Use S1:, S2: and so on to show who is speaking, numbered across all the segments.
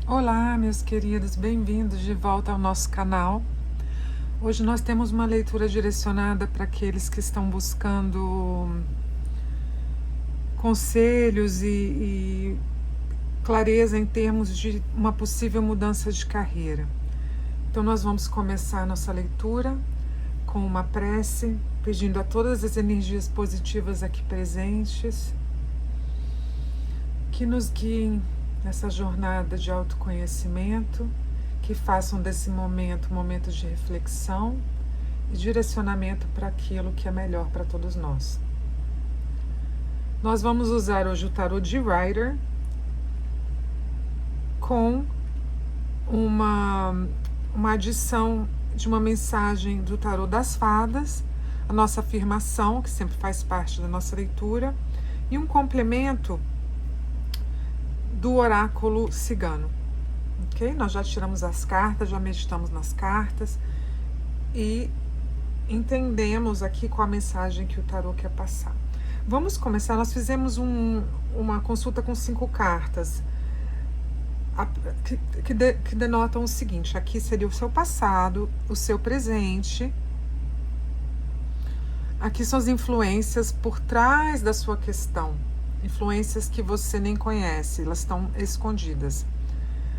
S1: Olá, meus queridos, bem-vindos de volta ao nosso canal. Hoje nós temos uma leitura direcionada para aqueles que estão buscando conselhos e clareza em termos de uma possível mudança de carreira. Então nós vamos começar a nossa leitura com uma prece, pedindo a todas as energias positivas aqui presentes que nos guiem nessa jornada de autoconhecimento, que façam desse momento um momento de reflexão e direcionamento para aquilo que é melhor para todos nós. Nós vamos usar hoje o tarô de Rider com uma adição de uma mensagem do tarô das fadas, a nossa afirmação, que sempre faz parte da nossa leitura, e um complemento do oráculo cigano. Ok? Nós já tiramos as cartas, já meditamos nas cartas e entendemos aqui qual a mensagem que o tarô quer passar. Vamos começar. Nós fizemos uma consulta com 5 cartas que denotam o seguinte: aqui seria o seu passado, o seu presente, aqui são as influências por trás da sua questão, influências que você nem conhece, elas estão escondidas.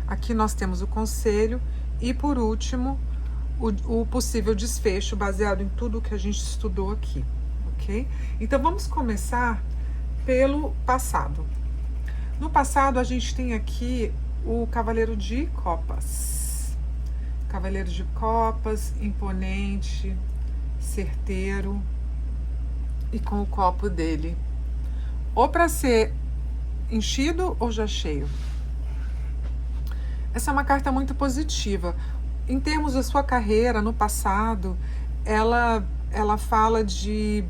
S1: Aqui nós temos o conselho e, por último, o possível desfecho baseado em tudo que a gente estudou aqui, ok? Então vamos começar pelo passado. No passado a gente tem aqui o Cavaleiro de Copas. Cavaleiro de Copas, imponente, certeiro e com o copo dele ou para ser enchido ou já cheio. Essa é uma carta muito positiva. Em termos da sua carreira, no passado, ela fala de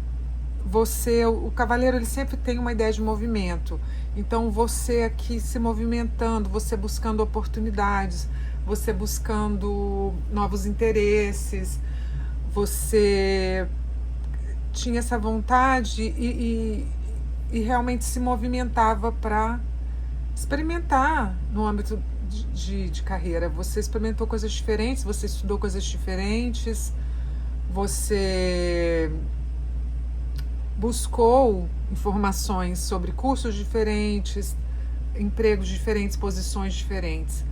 S1: você, o cavaleiro ele sempre tem uma ideia de movimento. Então você aqui se movimentando, você buscando oportunidades, você buscando novos interesses, você tinha essa vontade e realmente se movimentava para experimentar no âmbito de carreira. Você experimentou coisas diferentes, você estudou coisas diferentes, você buscou informações sobre cursos diferentes, empregos diferentes, posições diferentes.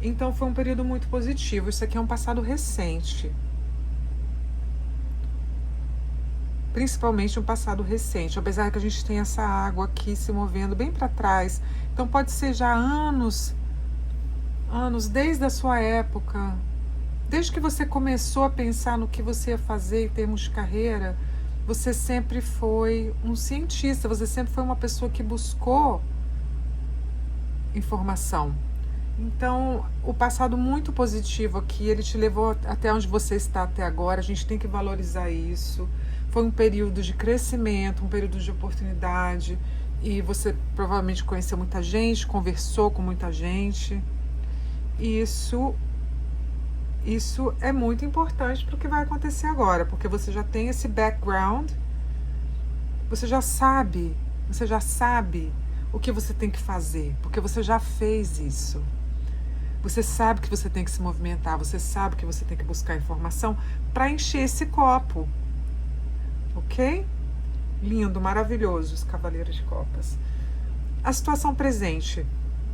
S1: Então foi um período muito positivo. Isso aqui é um passado recente. Principalmente um passado recente, apesar que a gente tem essa água aqui se movendo bem para trás. Então pode ser já anos, desde a sua época, desde que você começou a pensar no que você ia fazer em termos de carreira, você sempre foi um cientista, você sempre foi uma pessoa que buscou informação. Então, o passado muito positivo aqui, ele te levou até onde você está até agora, a gente tem que valorizar isso. Foi um período de crescimento, um período de oportunidade, e você provavelmente conheceu muita gente, conversou com muita gente. E isso é muito importante para o que vai acontecer agora, porque você já tem esse background, você já sabe o que você tem que fazer, porque você já fez isso. Você sabe que você tem que se movimentar, você sabe que você tem que buscar informação para encher esse copo. Ok? Lindo, maravilhoso, os Cavaleiros de Copas. A situação presente.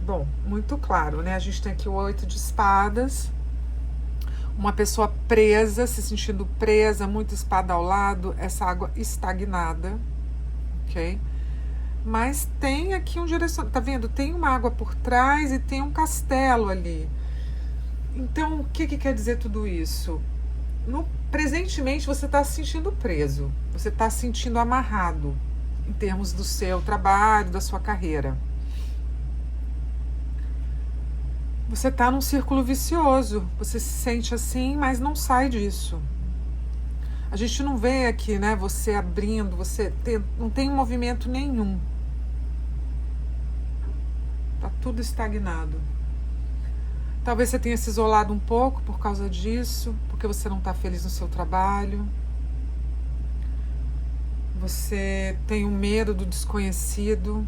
S1: Bom, muito claro, né? A gente tem aqui o 8 de espadas. Uma pessoa presa, se sentindo presa, muita espada ao lado, essa água estagnada. Ok? Mas tem aqui um direcionamento, tá vendo? Tem uma água por trás e tem um castelo ali. Então, o que quer dizer tudo isso? Presentemente, você está se sentindo preso, você está se sentindo amarrado em termos do seu trabalho, da sua carreira. Você está num círculo vicioso, você se sente assim, mas não sai disso. A gente não vê aqui, né, você abrindo, não tem movimento nenhum. Tá tudo estagnado. Talvez você tenha se isolado um pouco por causa disso, porque você não está feliz no seu trabalho. Você tem um medo do desconhecido.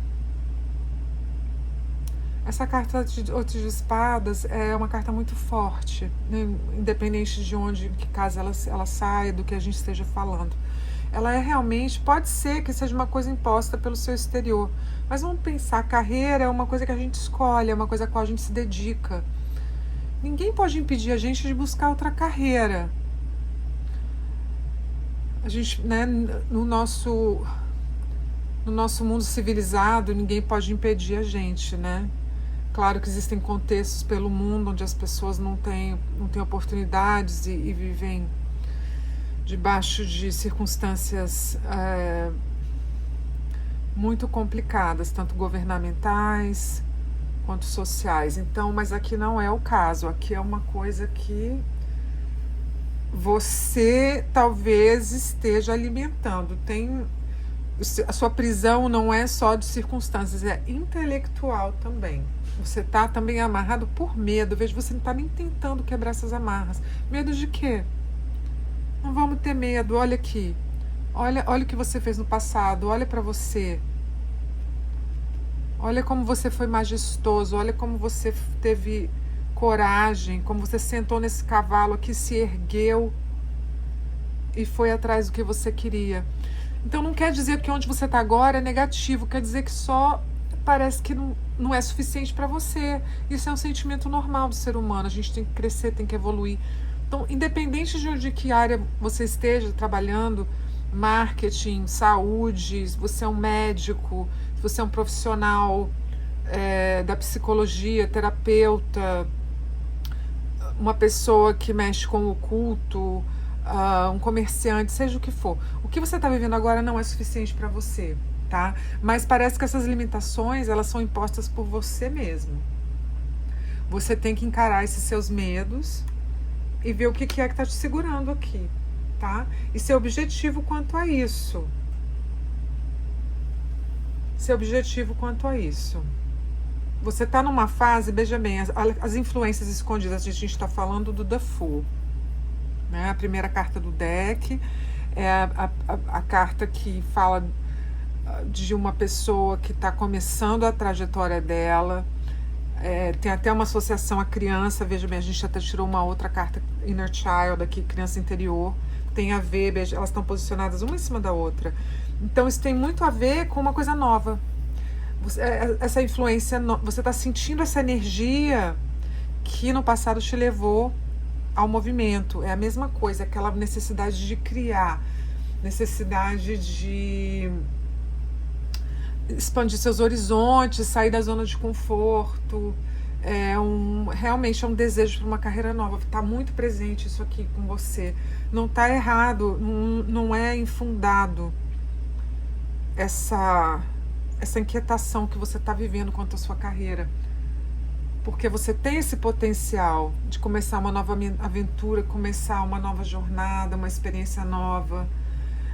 S1: Essa carta de espadas é uma carta muito forte, né? Independente de onde, que casa ela saia, do que a gente esteja falando. Ela é realmente, pode ser que seja uma coisa imposta pelo seu exterior, mas vamos pensar, a carreira é uma coisa que a gente escolhe, é uma coisa a qual a gente se dedica. Ninguém pode impedir a gente de buscar outra carreira. A gente, né, no nosso mundo civilizado, ninguém pode impedir a gente, né? Claro que existem contextos pelo mundo onde as pessoas não têm oportunidades e vivem debaixo de circunstâncias muito complicadas, tanto governamentais quanto sociais. Então, mas aqui não é o caso. Aqui é uma coisa que você talvez esteja alimentando. A sua prisão não é só de circunstâncias, é intelectual também. Você está também amarrado por medo. Veja, você não está nem tentando quebrar essas amarras. Medo de quê? Não vamos ter medo. Olha aqui. Olha o que você fez no passado. Olha para você. Olha como você foi majestoso. Olha como você teve coragem. Como você sentou nesse cavalo aqui, se ergueu e foi atrás do que você queria. Então não quer dizer que onde você está agora é negativo. Quer dizer que só parece que não é suficiente para você. Isso é um sentimento normal do ser humano. A gente tem que crescer, tem que evoluir. Então, independente de que área você esteja trabalhando, marketing, saúde, se você é um médico, se você é um profissional da psicologia, terapeuta, uma pessoa que mexe com o oculto, um comerciante, seja o que for. O que você está vivendo agora não é suficiente para você, tá? Mas parece que essas limitações, elas são impostas por você mesmo. Você tem que encarar esses seus medos e ver o que é que está te segurando aqui, tá? E ser objetivo quanto a isso. Ser objetivo quanto a isso. Você está numa fase, veja bem, as influências escondidas, a gente está falando do The Fool, né? A primeira carta do deck é a carta que fala de uma pessoa que está começando a trajetória dela. Tem até uma associação à criança, veja bem, a gente até tirou uma outra carta, Inner Child, aqui, criança interior, tem a ver, elas estão posicionadas uma em cima da outra. Então isso tem muito a ver com uma coisa nova. Essa influência, você está sentindo essa energia que no passado te levou ao movimento. É a mesma coisa, aquela necessidade de criar, necessidade de expandir seus horizontes, sair da zona de conforto. Realmente é um desejo para uma carreira nova. Está muito presente isso aqui com você. Não está errado, não é infundado essa inquietação que você está vivendo quanto à sua carreira. Porque você tem esse potencial de começar uma nova aventura, começar uma nova jornada, uma experiência nova.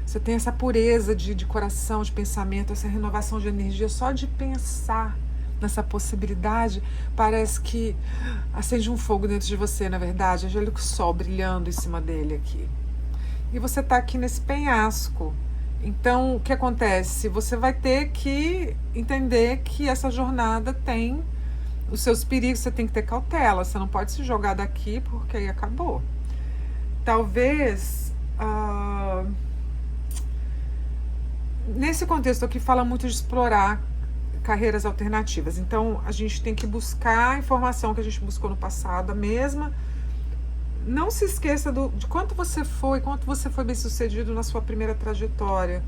S1: Você tem essa pureza de coração, de pensamento, essa renovação de energia. Só de pensar nessa possibilidade, parece que acende um fogo dentro de você, na verdade. Olha o sol brilhando em cima dele aqui. E você está aqui nesse penhasco. Então, o que acontece? Você vai ter que entender que essa jornada tem os seus perigos, você tem que ter cautela. Você não pode se jogar daqui, porque aí acabou. Talvez... nesse contexto aqui fala muito de explorar carreiras alternativas. Então, a gente tem que buscar a informação que a gente buscou no passado, a mesma. Não se esqueça de quanto você foi bem sucedido na sua primeira trajetória,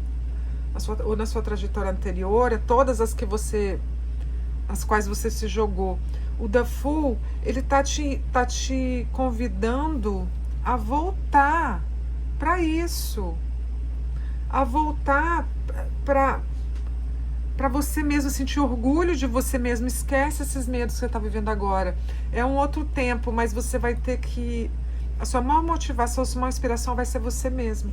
S1: ou na sua trajetória anterior, todas as quais você se jogou. O The Fool, ele tá te convidando a voltar para isso, a voltar para você mesmo, sentir orgulho de você mesmo. Esquece esses medos que você está vivendo agora. É um outro tempo, mas você vai ter que... A sua maior motivação, a sua maior inspiração vai ser você mesmo.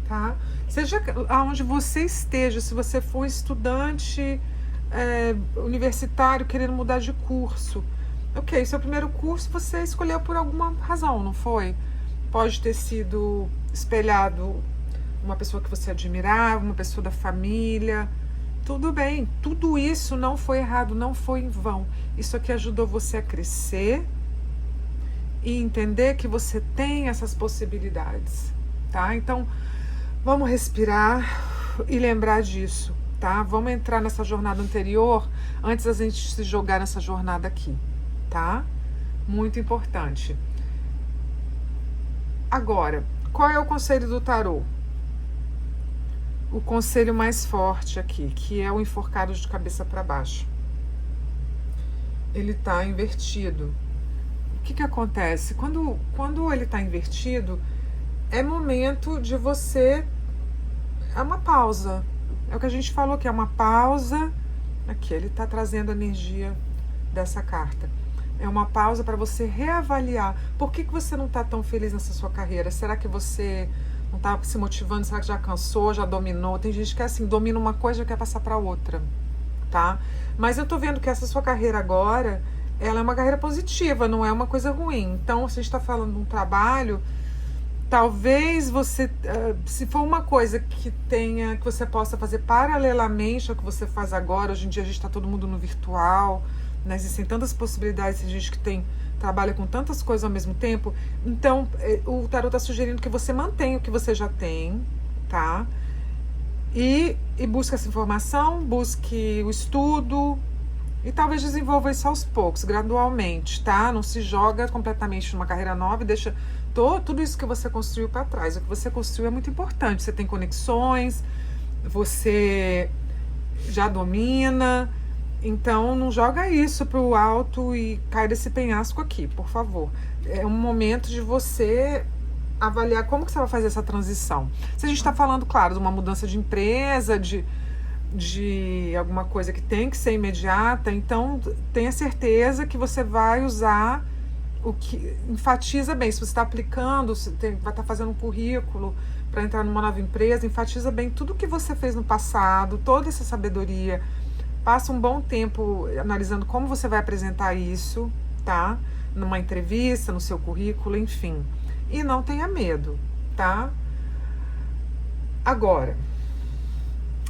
S1: Tá? Seja aonde você esteja, se você for estudante universitário querendo mudar de curso. Ok, seu primeiro curso você escolheu por alguma razão, não foi? Pode ter sido espelhado uma pessoa que você admirava, uma pessoa da família. Tudo bem, tudo isso não foi errado, não foi em vão. Isso aqui ajudou você a crescer e entender que você tem essas possibilidades, tá? Então, vamos respirar e lembrar disso, tá? Vamos entrar nessa jornada anterior antes da gente se jogar nessa jornada aqui, tá? Muito importante. Agora, qual é o conselho do tarô? O conselho mais forte aqui, que é o enforcado de cabeça para baixo. Ele tá invertido. O que acontece? Quando ele tá invertido, é momento de você... É uma pausa. É o que a gente falou, que é uma pausa. Aqui, ele tá trazendo a energia dessa carta. É uma pausa para você reavaliar. Por que você não está tão feliz nessa sua carreira? Será que você não está se motivando? Será que já cansou, já dominou? Tem gente que é assim, domina uma coisa e já quer passar para outra, tá? Mas eu tô vendo que essa sua carreira agora, ela é uma carreira positiva, não é uma coisa ruim. Então, se a gente está falando de um trabalho, talvez você, se for uma coisa que você possa fazer paralelamente ao que você faz agora, hoje em dia a gente está todo mundo no virtual, né? Existem tantas possibilidades, tem gente que trabalha com tantas coisas ao mesmo tempo. Então, o tarot está sugerindo que você mantenha o que você já tem, tá? E busque essa informação, busque o estudo e talvez desenvolva isso aos poucos, gradualmente, tá? Não se joga completamente numa carreira nova e deixa tudo isso que você construiu para trás. O que você construiu é muito importante. Você tem conexões, você já domina. Então, não joga isso pro alto e cai desse penhasco aqui, por favor. É um momento de você avaliar como que você vai fazer essa transição. Se a gente está falando, claro, de uma mudança de empresa, de alguma coisa que tem que ser imediata, então tenha certeza que você vai usar o que enfatiza bem. Se você está aplicando, vai estar fazendo um currículo para entrar numa nova empresa, enfatiza bem tudo que você fez no passado, toda essa sabedoria. Passa um bom tempo analisando como você vai apresentar isso, tá? Numa entrevista, no seu currículo, enfim. E não tenha medo, tá? Agora,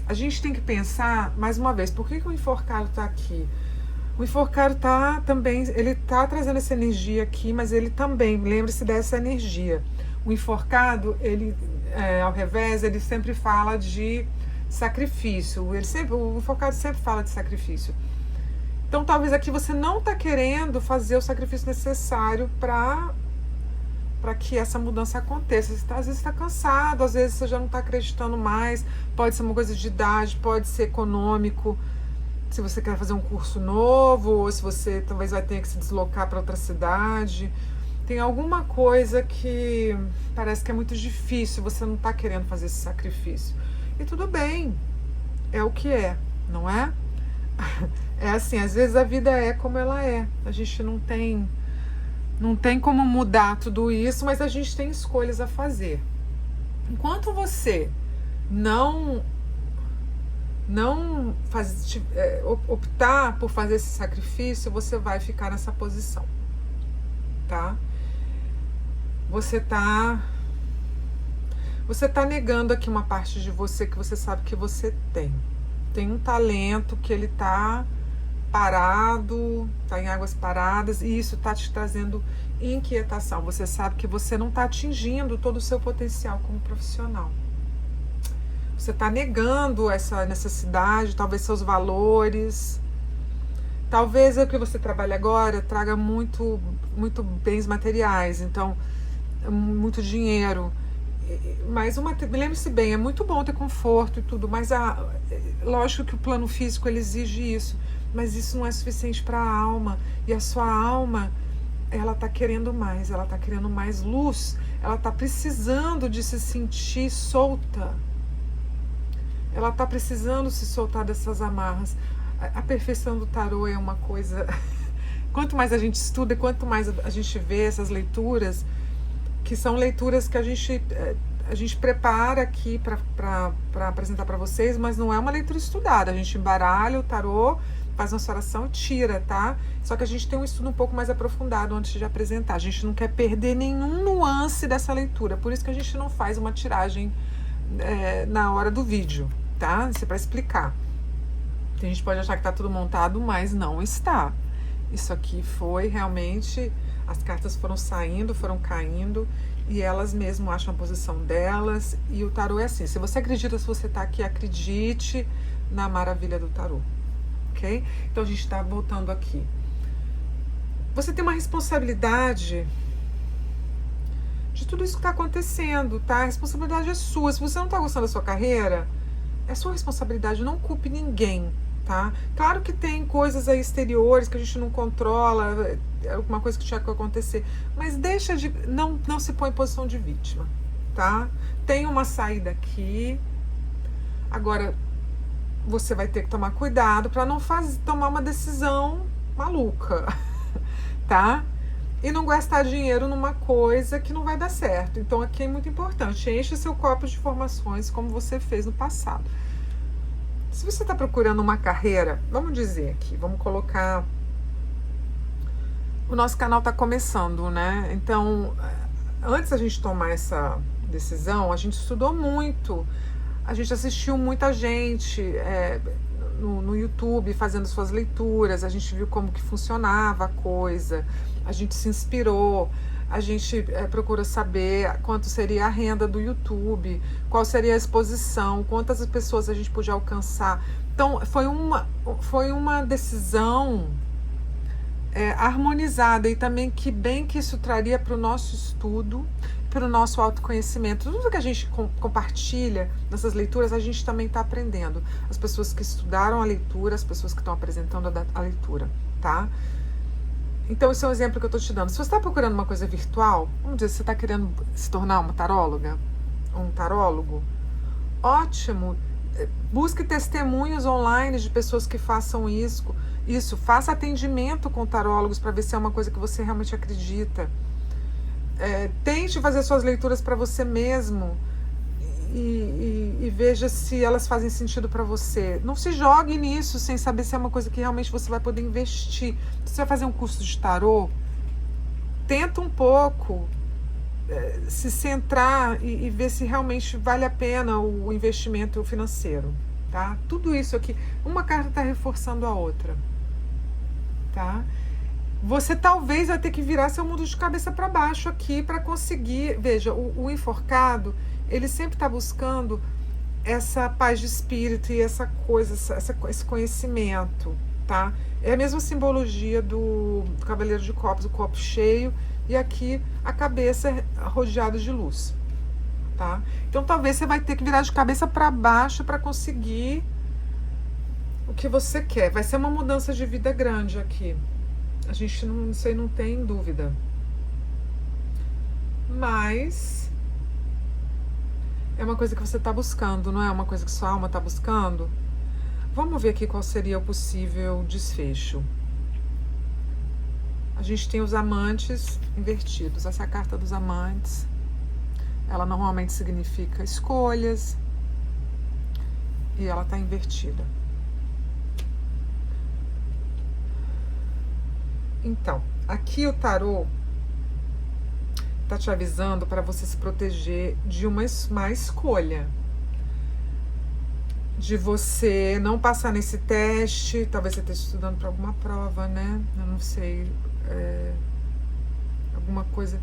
S1: a gente tem que pensar, mais uma vez, por que o enforcado tá aqui? O enforcado tá também, ele tá trazendo essa energia aqui, mas ele também, lembre-se dessa energia. O enforcado, ele, ao revés, ele sempre fala de sacrifício. O enforcado sempre fala de sacrifício. Então, talvez aqui você não está querendo fazer o sacrifício necessário para que essa mudança aconteça. Às vezes está cansado, às vezes você já não está acreditando mais. Pode ser uma coisa de idade, pode ser econômico. Se você quer fazer um curso novo, ou se você talvez vai ter que se deslocar para outra cidade. Tem alguma coisa que parece que é muito difícil, você não está querendo fazer esse sacrifício. E tudo bem, é o que é, não é? É assim, às vezes a vida é como ela é. A gente não tem como mudar tudo isso, mas a gente tem escolhas a fazer. Enquanto você não optar por fazer esse sacrifício, você vai ficar nessa posição, tá? Você tá negando aqui uma parte de você que você sabe que você tem. Tem um talento que ele tá parado, tá em águas paradas, e isso tá te trazendo inquietação. Você sabe que você não tá atingindo todo o seu potencial como profissional. Você tá negando essa necessidade, talvez seus valores. Talvez o que você trabalha agora traga muito bens materiais, então muito dinheiro. Mas lembre-se bem, é muito bom ter conforto e tudo, mas lógico que o plano físico ele exige isso, mas isso não é suficiente para a alma. E a sua alma, ela tá querendo mais, ela tá querendo mais luz, ela tá precisando de se sentir solta. Ela tá precisando se soltar dessas amarras. A perfeição do tarô é uma coisa... Quanto mais a gente estuda, quanto mais a gente vê essas leituras, que são leituras que a gente prepara aqui para apresentar para vocês, mas não é uma leitura estudada. A gente embaralha o tarô, faz nossa oração e tira, tá? Só que a gente tem um estudo um pouco mais aprofundado antes de apresentar. A gente não quer perder nenhum nuance dessa leitura. Por isso que a gente não faz uma tiragem na hora do vídeo, tá? Isso é para explicar. Tem gente que pode achar que tá tudo montado, mas não está. Isso aqui foi realmente... As cartas foram saindo, foram caindo, e elas mesmo acham a posição delas. E o tarô é assim. Se você acredita, se você tá aqui, acredite na maravilha do tarô. Ok? Então a gente tá voltando aqui. Você tem uma responsabilidade de tudo isso que está acontecendo, tá? A responsabilidade é sua. Se você não está gostando da sua carreira, é sua responsabilidade, não culpe ninguém, tá? Claro que tem coisas aí exteriores que a gente não controla, é alguma coisa que tinha que acontecer, mas deixa de... Não se põe em posição de vítima, tá? Tem uma saída aqui. Agora, você vai ter que tomar cuidado para não tomar uma decisão maluca, tá? E não gastar dinheiro numa coisa que não vai dar certo. Então aqui é muito importante, enche seu copo de informações como você fez no passado. Se você está procurando uma carreira, vamos dizer aqui, vamos colocar... O nosso canal está começando, né? Então, antes da gente tomar essa decisão, a gente estudou muito, a gente assistiu muita gente no YouTube fazendo suas leituras, a gente viu como que funcionava a coisa, a gente se inspirou, a gente procura saber quanto seria a renda do YouTube, qual seria a exposição, quantas pessoas a gente podia alcançar. Então, foi uma decisão harmonizada, e também que bem que isso traria para o nosso estudo, para o nosso autoconhecimento. Tudo que a gente compartilha nessas leituras, a gente também está aprendendo. As pessoas que estudaram a leitura, as pessoas que estão apresentando a leitura, tá? Então, esse é um exemplo que eu estou te dando. Se você está procurando uma coisa virtual, vamos dizer, você está querendo se tornar uma taróloga, um tarólogo, ótimo. Busque testemunhos online de pessoas que façam isso. Faça atendimento com tarólogos para ver se é uma coisa que você realmente acredita. Tente fazer suas leituras para você mesmo e veja se elas fazem sentido para você. Não se jogue nisso sem saber se é uma coisa que realmente você vai poder investir. Se você vai fazer um curso de tarô, tenta um pouco se centrar e ver se realmente vale a pena o investimento financeiro, tá? Tudo isso aqui, uma carta está reforçando a outra, tá? Você talvez vai ter que virar seu mundo de cabeça para baixo aqui para conseguir... Veja, o enforcado, ele sempre está buscando essa paz de espírito e essa coisa, esse conhecimento, tá? É a mesma simbologia do Cavaleiro de Copas, o copo cheio, e aqui a cabeça rodeada de luz, tá? Então talvez você vai ter que virar de cabeça para baixo para conseguir o que você quer. Vai ser uma mudança de vida grande aqui. A gente não tem dúvida. Mas é uma coisa que você está buscando, não é uma coisa que sua alma está buscando? Vamos ver aqui qual seria o possível desfecho. A gente tem os amantes invertidos. Essa é a carta dos amantes. Ela normalmente significa escolhas. E ela está invertida. Então, aqui o tarô está te avisando para você se proteger de uma má escolha. De você não passar nesse teste. Talvez você esteja estudando para alguma prova, né? Eu não sei. Alguma coisa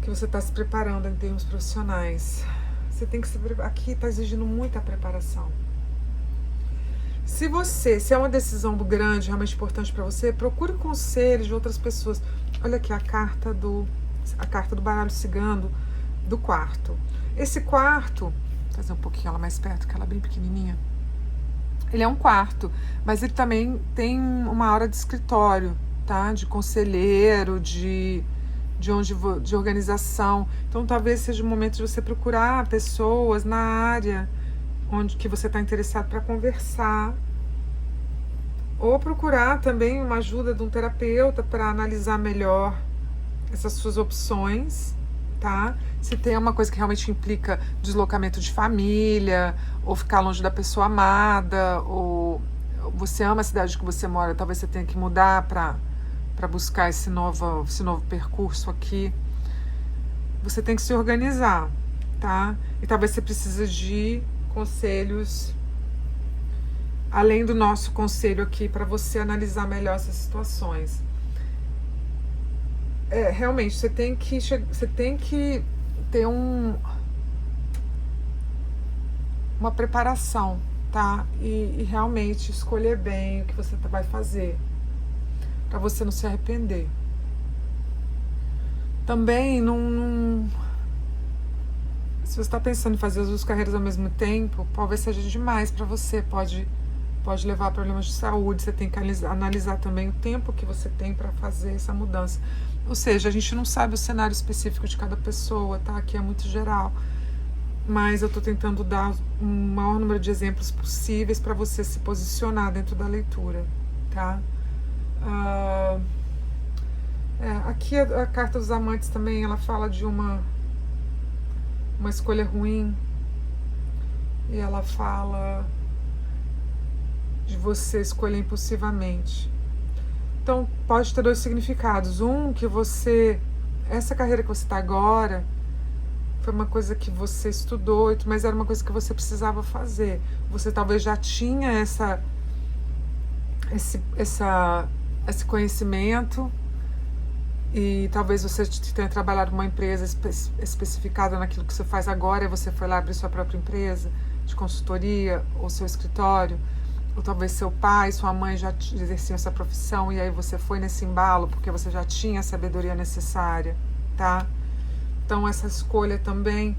S1: que você está se preparando em termos profissionais. Você tem que se preparar. Aqui está exigindo muita preparação. Se é uma decisão grande, realmente importante para você, procure conselhos de outras pessoas. Olha aqui a carta do baralho cigano do quarto. Esse quarto, vou fazer um pouquinho ela mais perto, que ela é bem pequenininha. Ele é um quarto, mas ele também tem uma aura de escritório, tá? De conselheiro, de organização. Então talvez seja o momento de você procurar pessoas na área onde que você está interessado para conversar, ou procurar também uma ajuda de um terapeuta para analisar melhor essas suas opções, tá? Se tem uma coisa que realmente implica deslocamento de família, ou ficar longe da pessoa amada, ou você ama a cidade que você mora, talvez você tenha que mudar para buscar esse novo percurso aqui. Você tem que se organizar, tá? E talvez você precise de conselhos além do nosso conselho aqui para você analisar melhor essas situações. Realmente, você tem que ter uma preparação, tá? E realmente escolher bem o que você vai fazer, para você não se arrepender. Também se você está pensando em fazer as duas carreiras ao mesmo tempo, talvez seja demais para você, pode levar a problemas de saúde. Você tem que analisar também o tempo que você tem para fazer essa mudança. Ou seja, a gente não sabe o cenário específico de cada pessoa, tá? Aqui é muito geral. Mas eu estou tentando dar o maior número de exemplos possíveis para você se posicionar dentro da leitura, tá? Aqui a carta dos amantes também, ela fala de uma escolha ruim. E ela fala de você escolher impulsivamente. Então, pode ter dois significados. Um, que essa carreira que você está agora foi uma coisa que você estudou, mas era uma coisa que você precisava fazer. Você talvez já tinha esse conhecimento, e talvez você tenha trabalhado numa empresa especificada naquilo que você faz agora, e você foi lá abrir sua própria empresa de consultoria, ou seu escritório, ou talvez seu pai, sua mãe já exerciam essa profissão, e aí você foi nesse embalo porque você já tinha a sabedoria necessária, tá? Então essa escolha também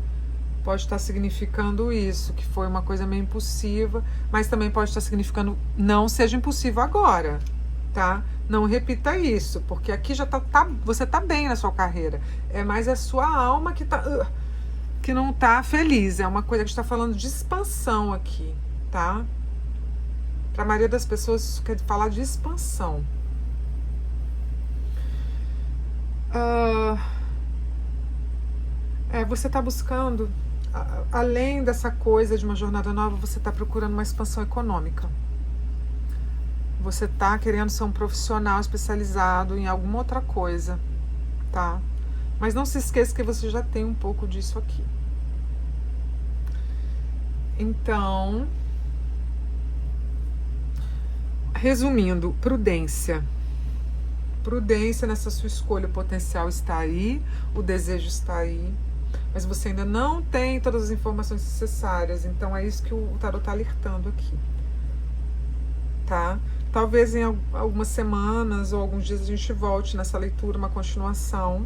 S1: pode estar significando isso, que foi uma coisa meio impulsiva, mas também pode estar significando não seja impulsivo agora, tá? Não repita isso, porque aqui já você tá bem na sua carreira. É mais a sua alma que não tá feliz. É uma coisa que está falando de expansão aqui, tá? Para a maioria das pessoas isso quer falar de expansão. Você está buscando, além dessa coisa de uma jornada nova, você está procurando uma expansão econômica. Você está querendo ser um profissional especializado em alguma outra coisa, tá? Mas não se esqueça que você já tem um pouco disso aqui. Então, resumindo, prudência. Prudência nessa sua escolha. O potencial está aí, o desejo está aí, mas você ainda não tem todas as informações necessárias. Então é isso que o tarot está alertando aqui, tá? Talvez em algumas semanas ou alguns dias a gente volte nessa leitura, uma continuação.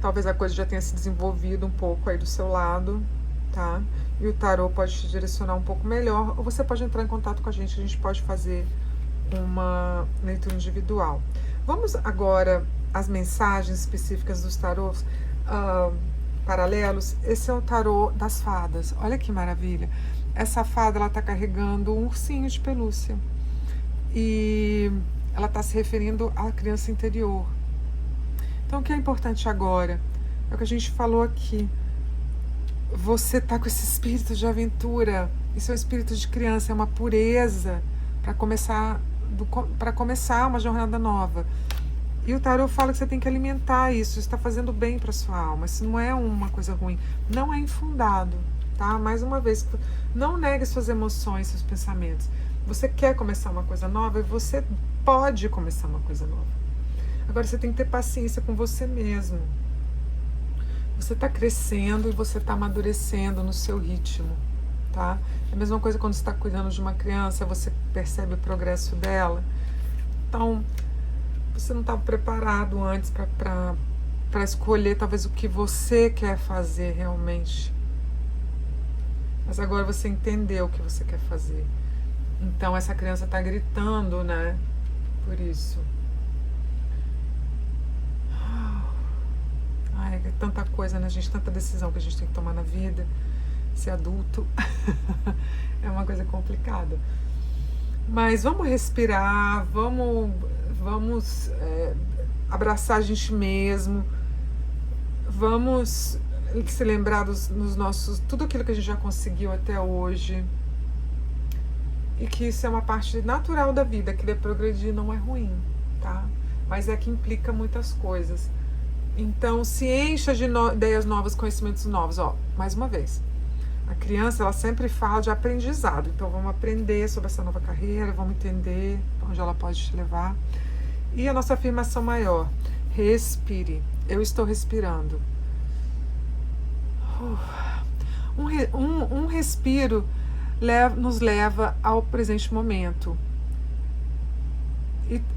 S1: Talvez a coisa já tenha se desenvolvido um pouco aí do seu lado, tá? E o tarot pode te direcionar um pouco melhor, ou você pode entrar em contato com a gente pode fazer uma leitura individual. Vamos agora às mensagens específicas dos tarôs paralelos. Esse é o tarô das fadas. Olha que maravilha. Essa fada, ela está carregando um ursinho de pelúcia. E ela está se referindo à criança interior. Então, o que é importante agora? É o que a gente falou aqui. Você está com esse espírito de aventura. Isso é um espírito de criança, é uma pureza para começar uma jornada nova. E o tarot fala que você tem que alimentar isso está fazendo bem para sua alma. Isso não é uma coisa ruim, não é infundado, tá? Mais uma vez, não negue suas emoções, seus pensamentos. Você quer começar uma coisa nova e você pode começar uma coisa nova. Agora você tem que ter paciência com você mesmo. Você está crescendo e você está amadurecendo no seu ritmo, tá? É a mesma coisa quando você está cuidando de uma criança, você percebe o progresso dela. Então, você não estava preparado antes para escolher talvez o que você quer fazer realmente. Mas agora você entendeu o que você quer fazer. Então essa criança está gritando, né? Por isso. Ai, é tanta coisa, né, gente? Tanta decisão que a gente tem que tomar na vida. Ser adulto é uma coisa complicada. Mas vamos respirar, vamos abraçar a gente mesmo, vamos se lembrar dos nossos, tudo aquilo que a gente já conseguiu até hoje, e que isso é uma parte natural da vida. Querer progredir não é ruim, tá? Mas é que implica muitas coisas. Então se encha de ideias novas, conhecimentos novos. Mais uma vez, A criança, ela sempre fala de aprendizado. Então, vamos aprender sobre essa nova carreira, vamos entender onde ela pode te levar. E a nossa afirmação maior: respire. Eu estou respirando. Um respiro nos leva ao presente momento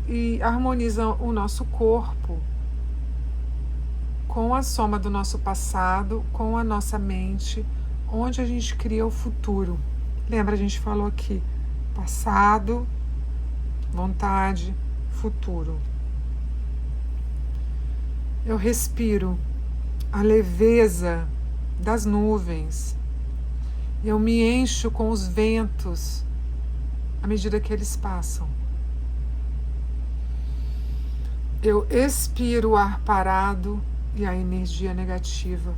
S1: e harmoniza o nosso corpo com a soma do nosso passado, com a nossa mente, onde a gente cria o futuro. Lembra, a gente falou aqui: passado, vontade, futuro. Eu respiro a leveza das nuvens. Eu me encho com os ventos à medida que eles passam. Eu expiro o ar parado e a energia negativa.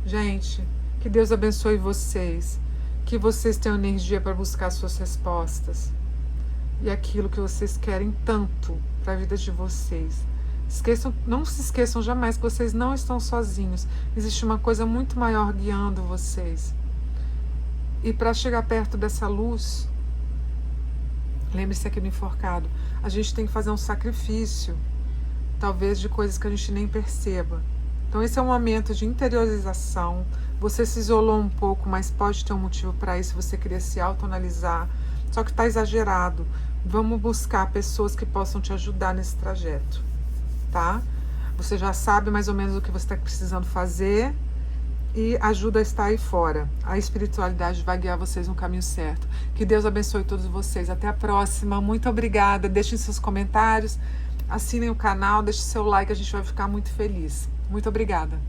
S1: Gente, que Deus abençoe vocês. Que vocês tenham energia para buscar suas respostas. E aquilo que vocês querem tanto para a vida de vocês. Não se esqueçam jamais que vocês não estão sozinhos. Existe uma coisa muito maior guiando vocês. E para chegar perto dessa luz, lembre-se aqui do enforcado, a gente tem que fazer um sacrifício, talvez de coisas que a gente nem perceba. Então esse é um momento de interiorização. Você se isolou um pouco, mas pode ter um motivo para isso. Você queria se autoanalisar, só que está exagerado. Vamos buscar pessoas que possam te ajudar nesse trajeto, tá? Você já sabe mais ou menos o que você está precisando fazer e ajuda a estar aí fora. A espiritualidade vai guiar vocês no caminho certo. Que Deus abençoe todos vocês. Até a próxima. Muito obrigada. Deixem seus comentários, assinem o canal, deixem seu like, a gente vai ficar muito feliz. Muito obrigada.